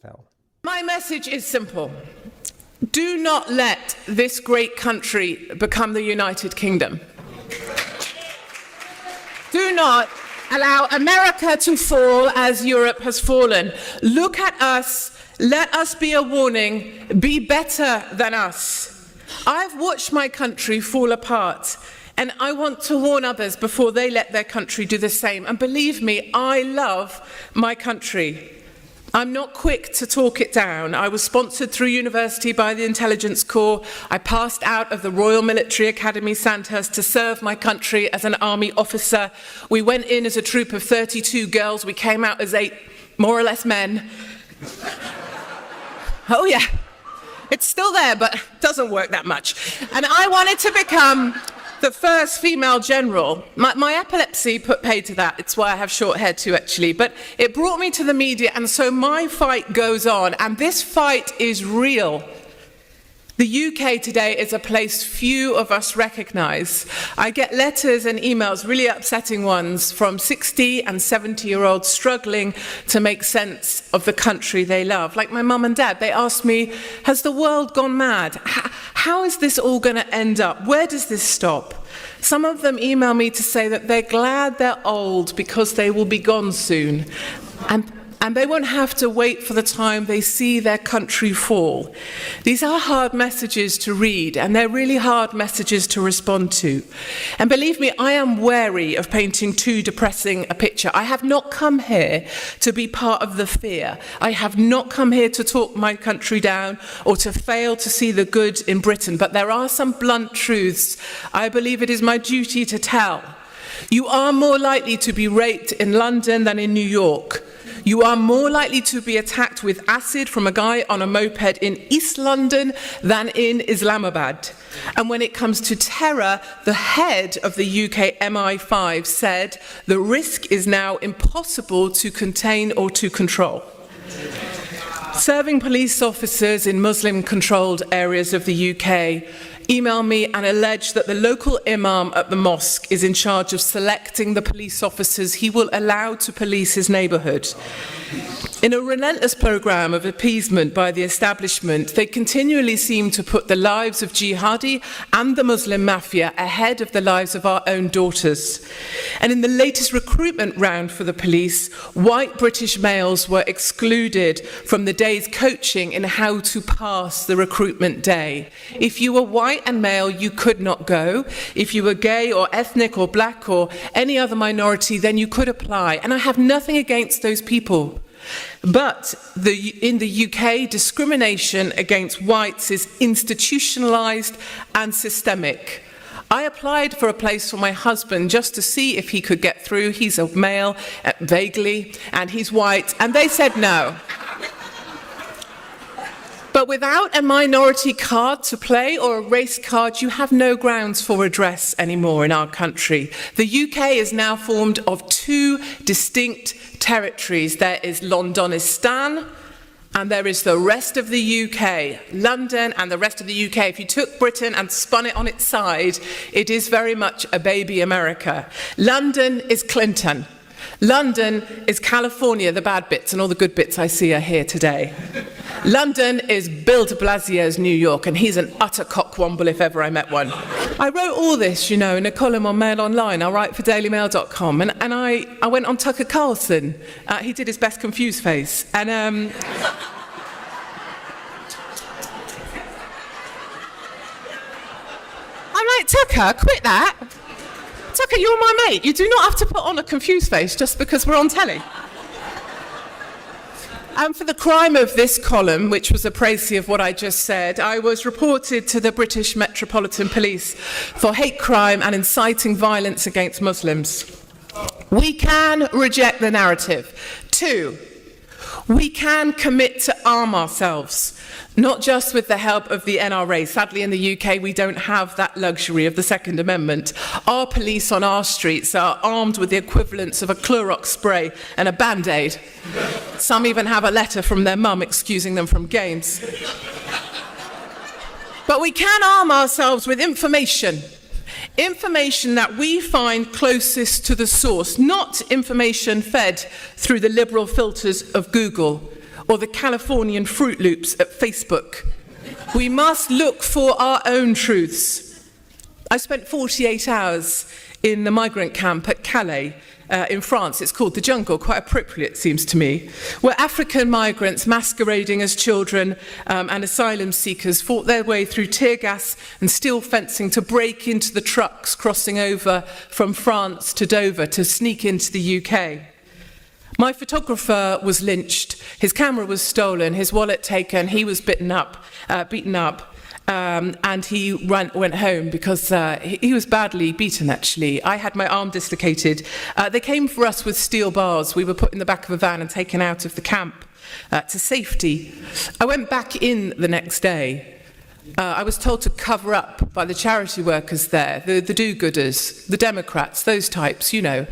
fell. My message is simple. Do not let this great country become the United Kingdom. Do not allow America to fall as Europe has fallen. Look at us. Let us be a warning. Be better than us. I've watched my country fall apart, and I want to warn others before they let their country do the same. And believe me, I love my country. I'm not quick to talk it down. I was sponsored through university by the Intelligence Corps. I passed out of the Royal Military Academy, Sandhurst, to serve my country as an army officer. We went in as a troop of 32 girls. We came out as 8, more or less, men. Oh yeah, it's still there, but doesn't work that much. And I wanted to become the first female general. My epilepsy put paid to that. It's why I have short hair too, actually. But it brought me to the media, and so my fight goes on, and this fight is real. The UK today is a place few of us recognise. I get letters and emails, really upsetting ones, from 60 and 70-year-olds struggling to make sense of the country they love. Like my mum and dad, they ask me, has the world gone mad? How is this all going to end up? Where does this stop? Some of them email me to say that they're glad they're old because they will be gone soon. And they won't have to wait for the time they see their country fall. These are hard messages to read, and they're really hard messages to respond to. And believe me, I am wary of painting too depressing a picture. I have not come here to be part of the fear. I have not come here to talk my country down or to fail to see the good in Britain. But there are some blunt truths I believe it is my duty to tell. You are more likely to be raped in London than in New York. You are more likely to be attacked with acid from a guy on a moped in East London than in Islamabad. And when it comes to terror, the head of the UK MI5 said the risk is now impossible to contain or to control. Serving police officers in Muslim-controlled areas of the UK email me and allege that the local imam at the mosque is in charge of selecting the police officers he will allow to police his neighbourhood. In a relentless programme of appeasement by the establishment, they continually seem to put the lives of jihadi and the Muslim mafia ahead of the lives of our own daughters. And in the latest recruitment round for the police, white British males were excluded from the day's coaching in how to pass the recruitment day. If you were white and male, you could not go. If you were gay or ethnic or black or any other minority, then you could apply. And I have nothing against those people. But in the UK, discrimination against whites is institutionalised and systemic. I applied for a place for my husband just to see if he could get through. He's a male, vaguely, and he's white, and they said no. But without a minority card to play or a race card, you have no grounds for redress anymore in our country. The UK is now formed of two distinct territories. There is Londonistan and there is the rest of the UK. London and the rest of the UK. If you took Britain and spun it on its side, it is very much a baby America. London is Clinton. London is California, the bad bits, and all the good bits I see are here today. London is Bill de Blasio's New York, and he's an utter cockwomble if ever I met one. I wrote all this, in a column on Mail Online. I write for dailymail.com, and I went on Tucker Carlson. He did his best confused face. And I'm like, Tucker, quit that. Tucker, you're my mate. You do not have to put on a confused face just because we're on telly. And for the crime of this column, which was a précis of what I just said, I was reported to the British Metropolitan Police for hate crime and inciting violence against Muslims. We can reject the narrative. 2, we can commit to arm ourselves, not just with the help of the NRA. Sadly, in the UK, we don't have that luxury of the Second Amendment. Our police on our streets are armed with the equivalents of a Clorox spray and a Band-Aid. Some even have a letter from their mum excusing them from games. But we can arm ourselves with information. Information that we find closest to the source, not information fed through the liberal filters of Google. or the Californian Fruit Loops at Facebook. We must look for our own truths. I spent 48 hours in the migrant camp at Calais in France. It's called the Jungle, quite appropriate, it seems to me, where African migrants masquerading as children and asylum seekers fought their way through tear gas and steel fencing to break into the trucks crossing over from France to Dover to sneak into the UK. My photographer was lynched, his camera was stolen, his wallet taken, he was beaten up, and he went home because he was badly beaten, actually. I had my arm dislocated. They came for us with steel bars. We were put in the back of a van and taken out of the camp to safety. I went back in the next day. I was told to cover up by the charity workers there, the do-gooders, the Democrats, those types, you know.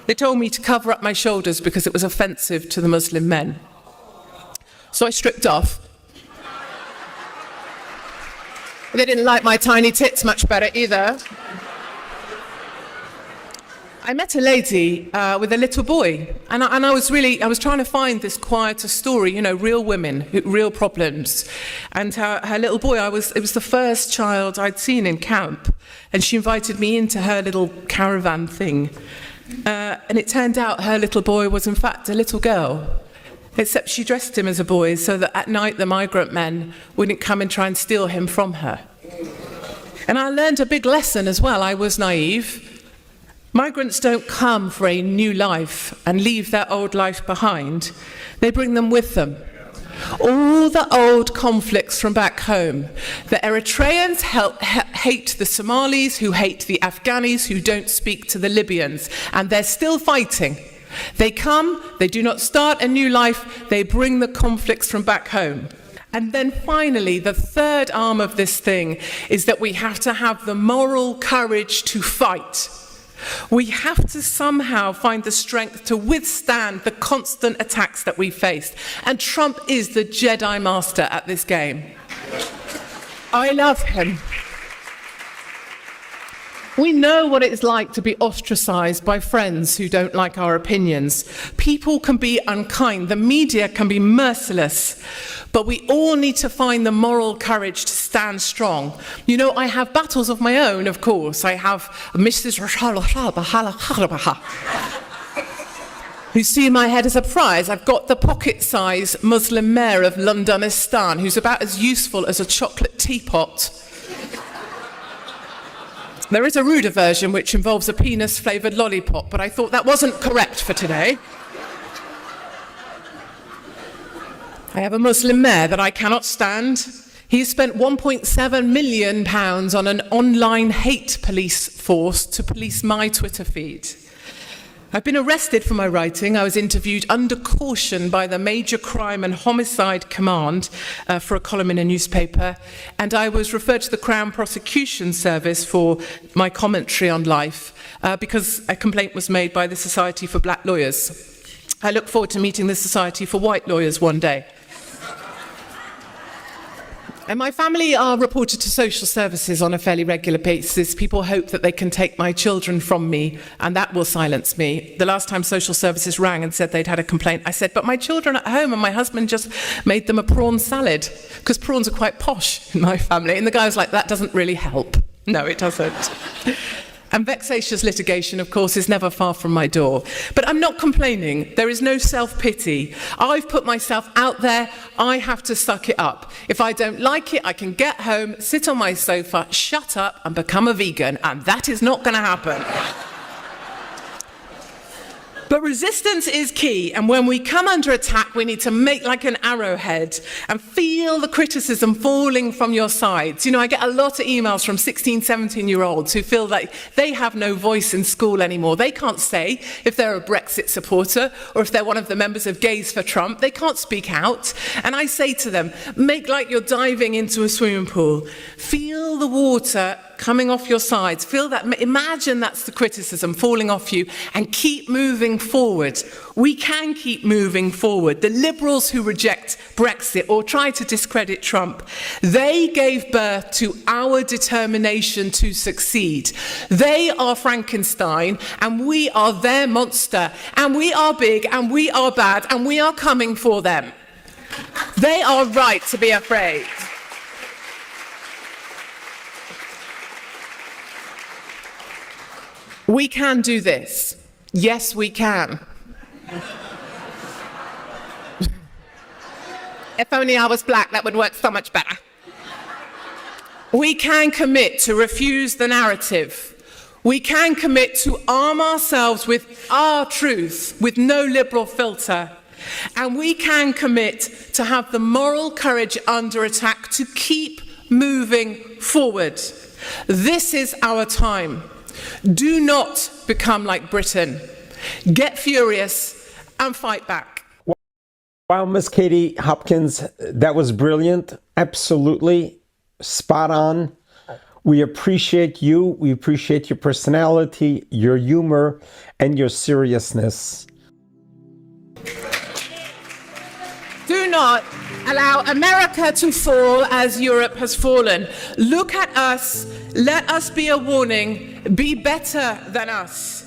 They told me to cover up my shoulders because it was offensive to the Muslim men. So I stripped off. They didn't like my tiny tits much better either. I met a lady with a little boy, and I was trying to find this quieter story, you know, real women, real problems. And her little boy, it was the first child I'd seen in camp, and she invited me into her little caravan thing. And it turned out her little boy was in fact a little girl, except she dressed him as a boy so that at night the migrant men wouldn't come and try and steal him from her. And I learned a big lesson as well. I was naive. Migrants don't come for a new life and leave their old life behind. They bring them with them. All the old conflicts from back home. The Eritreans hate the Somalis, who hate the Afghanis, who don't speak to the Libyans, and they're still fighting. They come, they do not start a new life, they bring the conflicts from back home. And then finally, the third arm of this thing is that we have to have the moral courage to fight. We have to somehow find the strength to withstand the constant attacks that we face. And Trump is the Jedi Master at this game. I love him. We know what it's like to be ostracized by friends who don't like our opinions. People can be unkind, the media can be merciless, but we all need to find the moral courage to stand strong. You know, I have battles of my own, of course. I have Mrs. who see in my head as a prize. I've got the pocket-sized Muslim mayor of Londonistan, who's about as useful as a chocolate teapot. There is a ruder version which involves a penis-flavoured lollipop, but I thought that wasn't correct for today. I have a Muslim mayor that I cannot stand. He spent £1.7 million on an online hate police force to police my Twitter feed. I've been arrested for my writing. I was interviewed under caution by the Major Crime and Homicide Command for a column in a newspaper, and I was referred to the Crown Prosecution Service for my commentary on life because a complaint was made by the Society for Black Lawyers. I look forward to meeting the Society for White Lawyers one day. And my family are reported to social services on a fairly regular basis. People hope that they can take my children from me, and that will silence me. The last time social services rang and said they'd had a complaint, I said, but my children are at home, and my husband just made them a prawn salad, because prawns are quite posh in my family. And the guy was like, that doesn't really help. No, it doesn't. And vexatious litigation, of course, is never far from my door. But I'm not complaining. There is no self-pity. I've put myself out there. I have to suck it up. If I don't like it, I can get home, sit on my sofa, shut up, and become a vegan. And that is not going to happen. But resistance is key, and when we come under attack, we need to make like an arrowhead and feel the criticism falling from your sides. You know, I get a lot of emails from 16, 17-year-olds who feel like they have no voice in school anymore. They can't say if they're a Brexit supporter or if they're one of the members of Gays for Trump. They can't speak out. And I say to them, make like you're diving into a swimming pool. Feel the water coming off your sides. Feel that, imagine that's the criticism falling off you, and keep moving forward. We can keep moving forward. The liberals who reject Brexit or try to discredit Trump, they gave birth to our determination to succeed. They are Frankenstein, and we are their monster, and we are big, and we are bad, and we are coming for them. They are right to be afraid. We can do this. Yes, we can. If only I was black, that would work so much better. We can commit to refuse the narrative. We can commit to arm ourselves with our truth, with no liberal filter. And we can commit to have the moral courage under attack to keep moving forward. This is our time. Do not become like Britain. Get furious and fight back. Wow, Miss Katie Hopkins, that was brilliant. Absolutely spot on. We appreciate you. We appreciate your personality, your humor, and your seriousness. Do not allow America to fall as Europe has fallen. Look at us. Let us be a warning. Be better than us.